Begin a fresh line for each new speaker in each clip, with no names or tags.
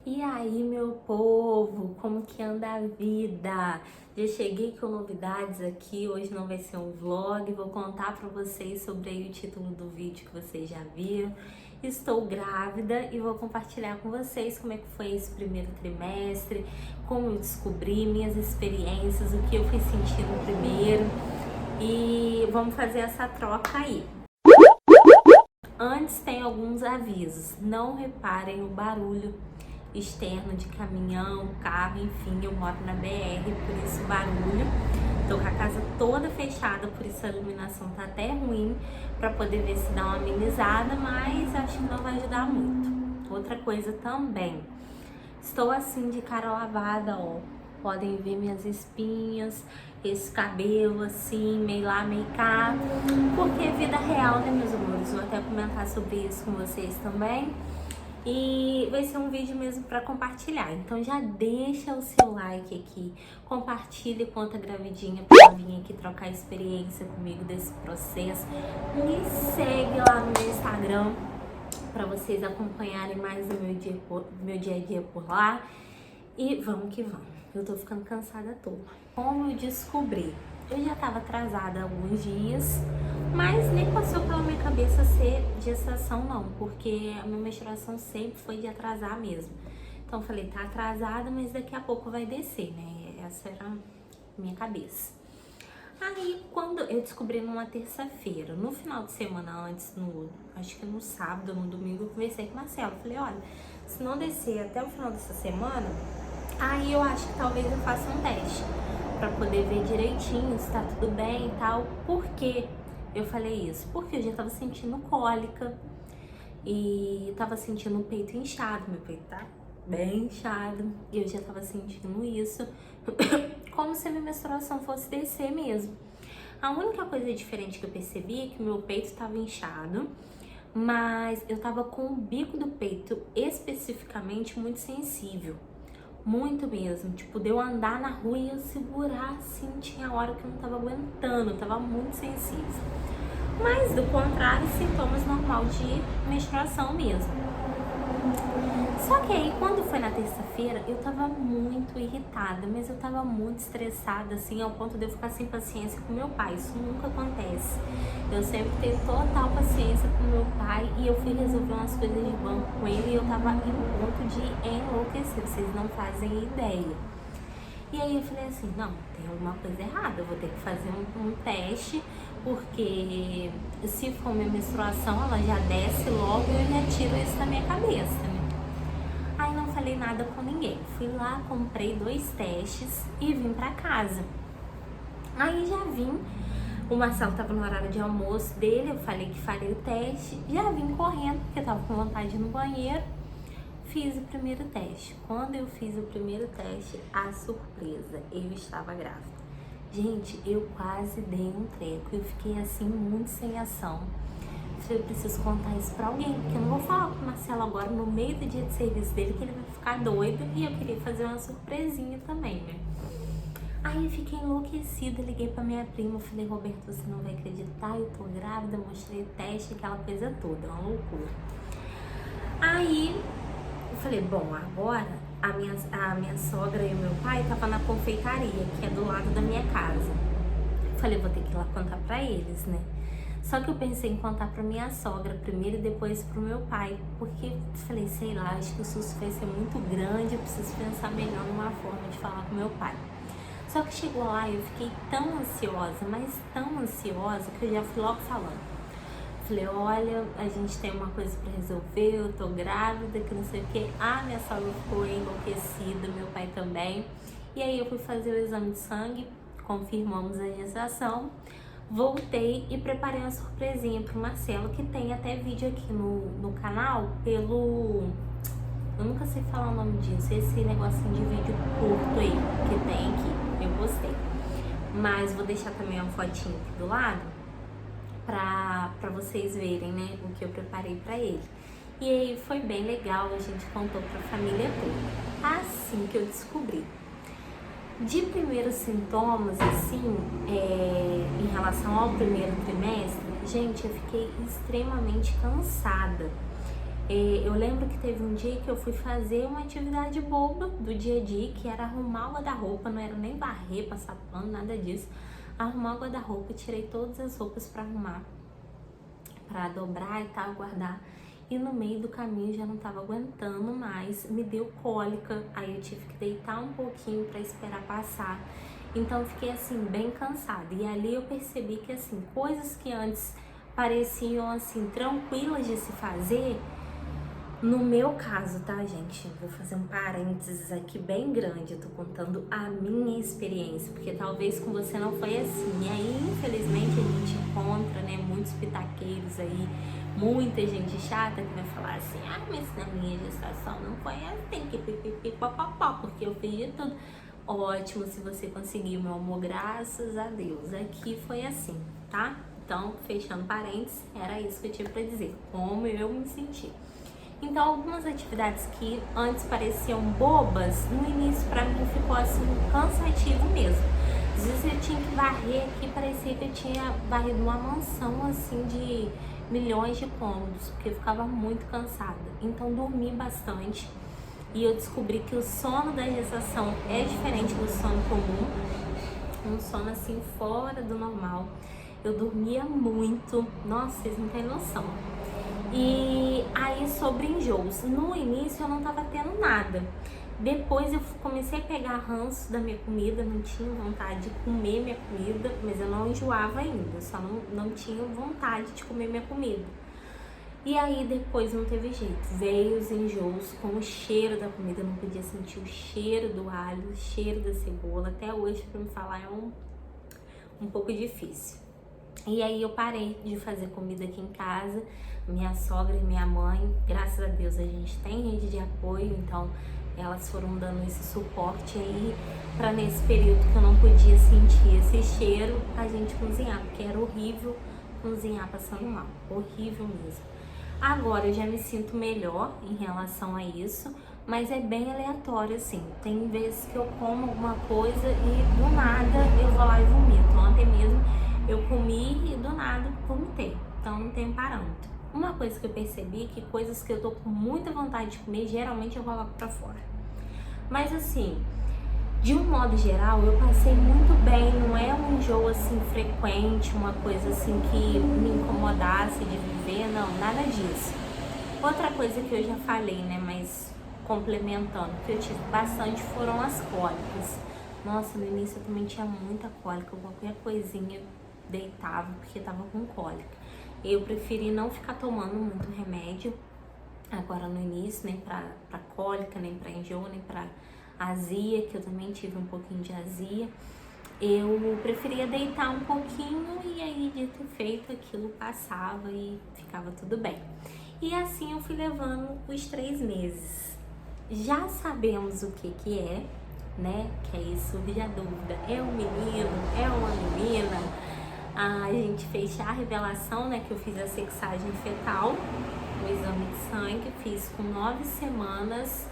E aí, meu povo, como que anda a vida? Já cheguei com novidades aqui, hoje não vai ser um vlog, vou contar pra vocês sobre aí o título do vídeo que vocês já viram. Estou grávida e vou compartilhar com vocês como é que foi esse primeiro trimestre, como eu descobri, minhas experiências, o que eu fui sentir no primeiro e vamos fazer essa troca aí. Antes tem alguns avisos, não reparem o barulho externo de caminhão, carro, enfim, eu moro na BR, por isso barulho. Tô com a casa toda fechada, por isso a iluminação tá até ruim, pra poder ver se dá uma amenizada, mas acho que não vai ajudar muito. Outra coisa também, estou assim de cara lavada, ó, podem ver minhas espinhas, esse cabelo assim, meio lá, meio cá, porque é vida real, né, meus amores? Vou até comentar sobre isso com vocês também. E vai ser um vídeo mesmo para compartilhar, então já deixa o seu like aqui, compartilha quanto a gravidinha pra vir aqui trocar experiência comigo desse processo. Me segue lá no meu Instagram para vocês acompanharem mais o meu dia a dia por lá. E vamos que vamos, eu tô ficando cansada toda. Como eu descobri? Eu já tava atrasada há alguns dias, mas nem passou pela minha cabeça ser gestação não, porque a minha menstruação sempre foi de atrasar mesmo. Então eu falei, tá atrasada, mas daqui a pouco vai descer, né? Essa era a minha cabeça. Aí, quando eu descobri numa terça-feira, no final de semana antes, acho que no sábado, no domingo, eu conversei com o Marcelo. Falei, olha, se não descer até o final dessa semana, aí eu acho que talvez eu faça um teste pra poder ver direitinho se tá tudo bem e tal. Por que eu falei isso? Porque eu já tava sentindo cólica e tava sentindo o peito inchado, meu peito tá bem inchado, e eu já tava sentindo isso, como se a minha menstruação fosse descer mesmo. A única coisa diferente que eu percebi é que meu peito tava inchado, mas eu tava com o bico do peito especificamente muito sensível. Muito mesmo, tipo, de eu andar na rua e eu segurar assim, tinha hora que eu não tava aguentando, eu tava muito sensível. Mas do contrário, sintomas normal de menstruação mesmo. Só que aí, quando foi na terça-feira, eu tava muito irritada, mas eu tava muito estressada, assim, ao ponto de eu ficar sem paciência com meu pai. Isso nunca acontece. Eu sempre tenho total paciência com meu pai e eu fui resolver umas coisas de banco com ele e eu tava em ponto de enlouquecer, vocês não fazem ideia. E aí eu falei assim, não, tem alguma coisa errada, eu vou ter que fazer um teste, porque se for minha menstruação, ela já desce logo e eu já tiro isso da minha cabeça, né? Aí não falei nada com ninguém, fui lá, comprei 2 testes e vim pra casa. Aí já vim, o Marcelo tava no horário de almoço dele, eu falei que faria o teste, já vim correndo, porque eu tava com vontade de ir no banheiro. Fiz o primeiro teste. Quando eu fiz o primeiro teste, a surpresa, eu estava grávida. Gente, eu quase dei um treco. Eu fiquei assim, muito sem ação. Eu preciso contar isso pra alguém, porque eu não vou falar com o Marcelo agora no meio do dia de serviço dele, que ele vai ficar doido. E eu queria fazer uma surpresinha também, né? Aí eu fiquei enlouquecida, liguei pra minha prima, falei, Roberto, você não vai acreditar, eu tô grávida, mostrei o teste, aquela coisa toda, uma loucura. Aí eu falei, bom, agora a minha sogra e o meu pai estavam na confeitaria, que é do lado da minha casa. Eu falei, vou ter que ir lá contar pra eles, né? Só que eu pensei em contar pra minha sogra primeiro e depois pro meu pai, porque eu falei, sei lá, acho que o susto vai ser muito grande, eu preciso pensar melhor numa forma de falar com meu pai. Só que chegou lá e eu fiquei tão ansiosa, mas tão ansiosa, que eu já fui logo falando. Falei, olha, a gente tem uma coisa pra resolver, eu tô grávida, que não sei o que. Ah, minha sogra ficou enlouquecida, meu pai também. E aí eu fui fazer o exame de sangue, confirmamos a gestação, voltei e preparei uma surpresinha pro Marcelo, que tem até vídeo aqui no canal, pelo... Eu nunca sei falar o nome disso, esse negocinho de vídeo curto aí, que tem aqui, eu postei. Mas vou deixar também uma fotinha aqui do lado, pra vocês verem, né, o que eu preparei pra ele. E aí foi bem legal, a gente contou pra família toda. Assim que eu descobri. De primeiros sintomas, assim, em relação ao primeiro trimestre, gente, eu fiquei extremamente cansada. Eu lembro que teve um dia que eu fui fazer uma atividade boba do dia a dia, que era arrumar o guarda-roupa, não era nem varrer, passar pano, nada disso. Arrumar o guarda-roupa, tirei todas as roupas pra arrumar, pra dobrar e tal, guardar. E no meio do caminho já não tava aguentando mais, me deu cólica, aí eu tive que deitar um pouquinho pra esperar passar. Então eu fiquei assim, bem cansada. E ali eu percebi que assim, coisas que antes pareciam assim, tranquilas de se fazer, no meu caso, tá, gente? Vou fazer um parênteses aqui bem grande. Eu tô contando a minha experiência, porque talvez com você não foi assim. E aí, infelizmente, a gente encontra, né, muitos pitaqueiros aí, muita gente chata que vai falar assim: ah, mas na minha gestação não foi assim, que pipipipopopó, porque eu fiz de tudo. Ótimo, se você conseguiu, meu amor, graças a Deus. Aqui foi assim, tá? Então, fechando parênteses, era isso que eu tinha pra dizer, como eu me senti. Então, algumas atividades que antes pareciam bobas, no início pra mim ficou assim, cansativo mesmo. Às vezes eu tinha que varrer aqui, parecia que eu tinha varrido uma mansão assim de milhões de cômodos, porque eu ficava muito cansada. Então, dormi bastante e eu descobri que o sono da gestação é diferente do sono comum, um sono assim fora do normal. Eu dormia muito, nossa, vocês não têm noção. E aí, sobre enjoos, no início eu não tava tendo nada. Depois eu comecei a pegar ranço da minha comida, não tinha vontade de comer minha comida, mas eu não enjoava ainda, só não tinha vontade de comer minha comida. E aí depois não teve jeito, veio os enjoos com o cheiro da comida, eu não podia sentir o cheiro do alho, o cheiro da cebola. Até hoje, pra me falar, é um pouco difícil. E aí eu parei de fazer comida aqui em casa. Minha sogra e minha mãe, graças a Deus, a gente tem rede de apoio, então elas foram dando esse suporte aí para nesse período que eu não podia sentir esse cheiro, a gente cozinhar, porque era horrível cozinhar passando mal, horrível mesmo. Agora eu já me sinto melhor em relação a isso, mas é bem aleatório assim. Tem vezes que eu como alguma coisa e do nada eu vou lá e vomito. Ontem mesmo eu comi e do nada vomitei, então não tem parâmetro. Uma coisa que eu percebi é que coisas que eu tô com muita vontade de comer, geralmente eu coloco pra fora. Mas assim, de um modo geral, eu passei muito bem, não é um enjoo assim frequente, uma coisa assim que me incomodasse de viver, não, nada disso. Outra coisa que eu já falei, né, mas complementando, que eu tive bastante foram as cólicas. Nossa, no início eu também tinha muita cólica, qualquer coisinha deitava porque tava com cólica. Eu preferi não ficar tomando muito remédio agora no início, nem pra cólica, nem pra enjoo, nem pra azia, que eu também tive um pouquinho de azia. Eu preferia deitar um pouquinho e aí, dito e feito, aquilo passava e ficava tudo bem. E assim eu fui levando os 3 meses. Já sabemos o que é, né? Que é isso, surge a dúvida. É um menino? É uma menina? A gente fez já a revelação, né? Que eu fiz a sexagem fetal, o exame de sangue, fiz com 9 semanas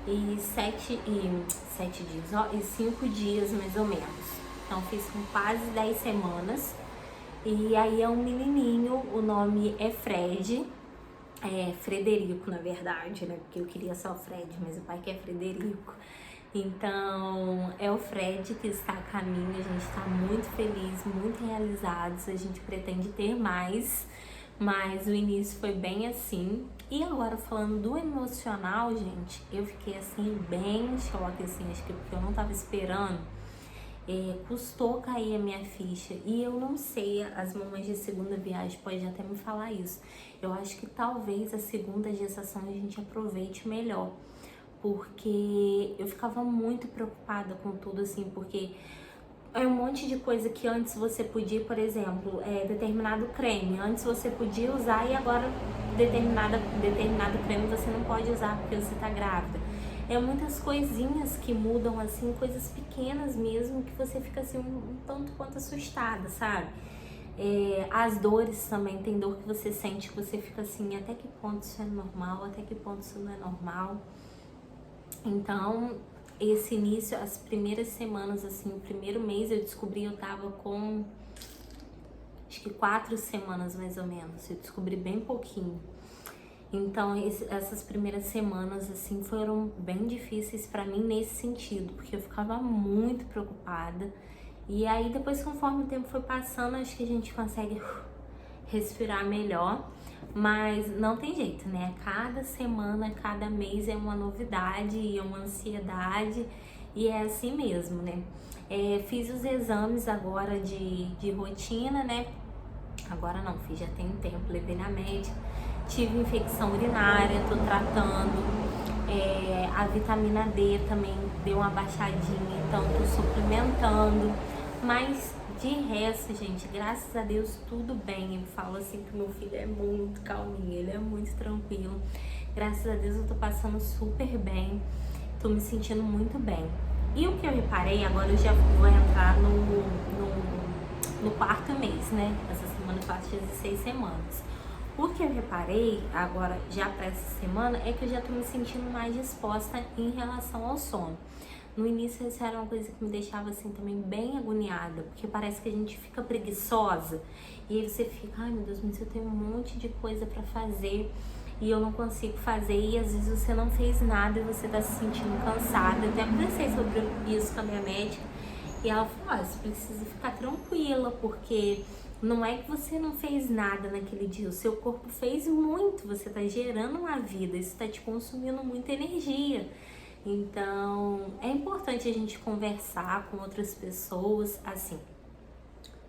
e 7 dias, ó, e 5 dias mais ou menos. Então fiz com quase 10 semanas. E aí é um menininho, o nome é Fred, é Frederico na verdade, né? Porque eu queria só Fred, mas o pai quer Frederico. Então é o Fred que está a caminho, a gente está muito feliz, muito realizados, a gente pretende ter mais, mas o início foi bem assim. E agora falando do emocional, gente, eu fiquei assim bem em choque, assim, acho que porque eu não tava esperando. Custou cair a minha ficha e eu não sei, as mamães de segunda viagem podem até me falar isso. Eu acho que talvez a segunda gestação a gente aproveite melhor, porque eu ficava muito preocupada com tudo assim, porque é um monte de coisa que antes você podia, por exemplo, determinado creme, antes você podia usar e agora determinado creme você não pode usar porque você tá grávida. É muitas coisinhas que mudam assim, coisas pequenas mesmo, que você fica assim um tanto quanto assustada, sabe? As dores também, tem dor que você sente, que você fica assim, até que ponto isso é normal, até que ponto isso não é normal. Então, esse início, as primeiras semanas, assim, o primeiro mês eu descobri, eu tava com, acho que 4 semanas mais ou menos, eu descobri bem pouquinho. Então, essas primeiras semanas, assim, foram bem difíceis pra mim nesse sentido, porque eu ficava muito preocupada. E aí, depois, conforme o tempo foi passando, acho que a gente consegue respirar melhor. Mas não tem jeito, né? Cada semana, cada mês é uma novidade, é uma ansiedade, e é assim mesmo, né? Fiz os exames agora de rotina, né? Agora não, fiz já tem um tempo, levei na médica. Tive infecção urinária, tô tratando. A vitamina D também deu uma baixadinha, então tô suplementando. Mas de resto, gente, graças a Deus, tudo bem. Eu falo assim que meu filho é muito calminho, ele é muito tranquilo. Graças a Deus eu tô passando super bem, tô me sentindo muito bem. E o que eu reparei, agora eu já vou entrar no quarto mês, né? Essa semana eu faço 16 semanas. O que eu reparei agora, já para essa semana, é que eu já tô me sentindo mais disposta em relação ao sono. No início isso era uma coisa que me deixava assim também bem agoniada, porque parece que a gente fica preguiçosa e aí você fica, ai meu Deus, mas eu tenho um monte de coisa para fazer e eu não consigo fazer, e às vezes você não fez nada e você tá se sentindo cansada. Eu até conversei sobre isso com a minha médica e ela falou, você precisa ficar tranquila, porque não é que você não fez nada naquele dia, o seu corpo fez muito, você tá gerando uma vida, isso tá te consumindo muita energia. Então, é importante a gente conversar com outras pessoas, assim,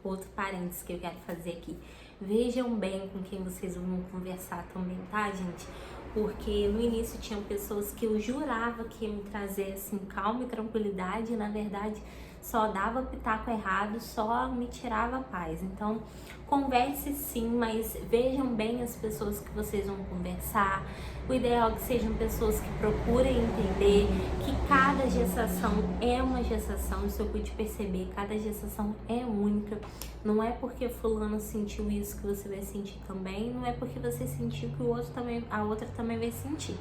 outro parênteses que eu quero fazer aqui. Vejam bem com quem vocês vão conversar também, tá, gente? Porque no início tinham pessoas que eu jurava que iam me trazer, assim, calma e tranquilidade, e na verdade só dava pitaco errado, só me tirava a paz. Então, converse sim, mas vejam bem as pessoas que vocês vão conversar. O ideal é que sejam pessoas que procurem entender que cada gestação é uma gestação, isso eu pude perceber, cada gestação é única. Não é porque fulano sentiu isso que você vai sentir também, não é porque você sentiu que o outro também, a outra também vai sentir.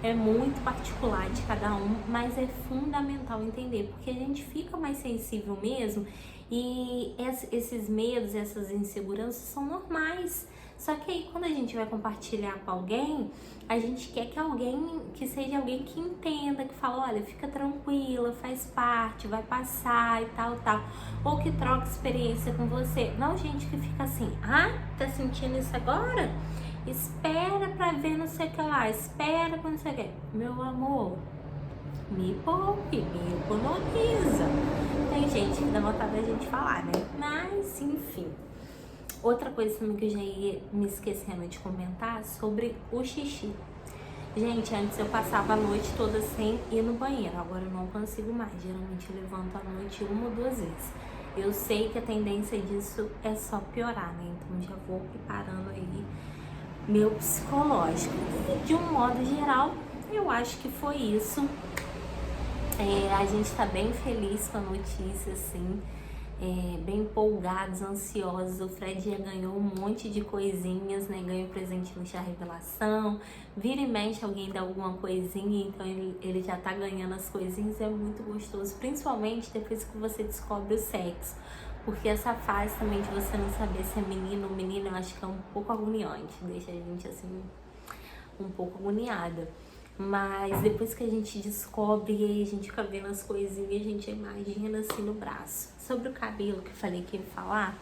É muito particular de cada um, mas é fundamental entender, porque a gente fica mais sensível mesmo e esses medos, essas inseguranças são normais. Só que aí quando a gente vai compartilhar com alguém, a gente quer que seja alguém que entenda, que fala, olha, fica tranquila, faz parte, vai passar e tal, tal. Ou que troca experiência com você. Não gente que fica assim, tá sentindo isso agora? Espera pra ver não sei o que lá, espera pra não sei o que. Meu amor, me poupe, me economiza. Tem gente que dá vontade da gente falar, né? Mas, enfim. Outra coisa também que eu já ia me esquecendo de comentar sobre o xixi. Gente, antes eu passava a noite toda sem ir no banheiro, agora eu não consigo mais. Geralmente eu levanto à noite 1 ou 2 vezes. Eu sei que a tendência disso é só piorar, né? Então já vou preparando aí meu psicológico. E de um modo geral, eu acho que foi isso. A gente tá bem feliz com a notícia, assim. Bem empolgados, ansiosos. O Fred já ganhou um monte de coisinhas, né? Ganhou presente no Chá Revelação. Vira e mexe, alguém dá alguma coisinha, então ele já tá ganhando as coisinhas. É muito gostoso, principalmente depois que você descobre o sexo. Porque essa fase também de você não saber se é menino ou menina, eu acho que é um pouco agoniante. Deixa a gente, assim, um pouco agoniada. Mas depois que a gente descobre e aí a gente fica vendo as coisinhas, a gente imagina assim no braço. Sobre o cabelo que eu falei que ia falar,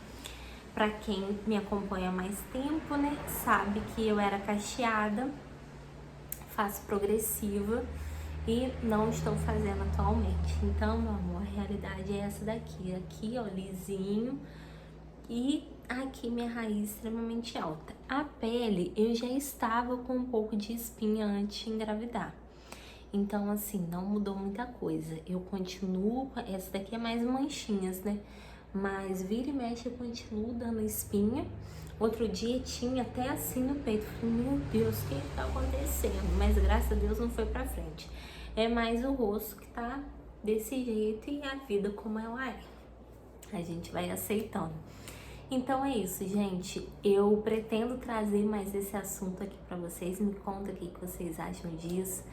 pra quem me acompanha há mais tempo, né, sabe que eu era cacheada, faço progressiva e não estou fazendo atualmente. Então, meu amor, a realidade é essa daqui. Aqui, ó, lisinho, e aqui minha raiz extremamente alta. A pele, eu já estava com um pouco de espinha antes de engravidar. Então, assim, não mudou muita coisa. Eu continuo, essa daqui é mais manchinhas, né? Mas vira e mexe eu continuo dando espinha. Outro dia tinha até assim no peito. Falei, meu Deus, o que tá acontecendo? Mas graças a Deus não foi pra frente. É mais o rosto que tá desse jeito e a vida como ela é. A gente vai aceitando. Então é isso, gente. Eu pretendo trazer mais esse assunto aqui pra vocês. Me conta o que vocês acham disso.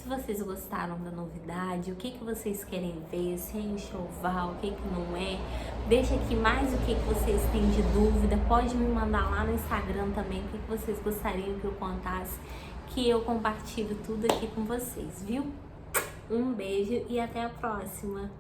Se vocês gostaram da novidade, o que vocês querem ver, se é enxoval, o que não é. Deixa aqui mais o que vocês têm de dúvida. Pode me mandar lá no Instagram também o que vocês gostariam que eu contasse, que eu compartilho tudo aqui com vocês, viu? Um beijo e até a próxima!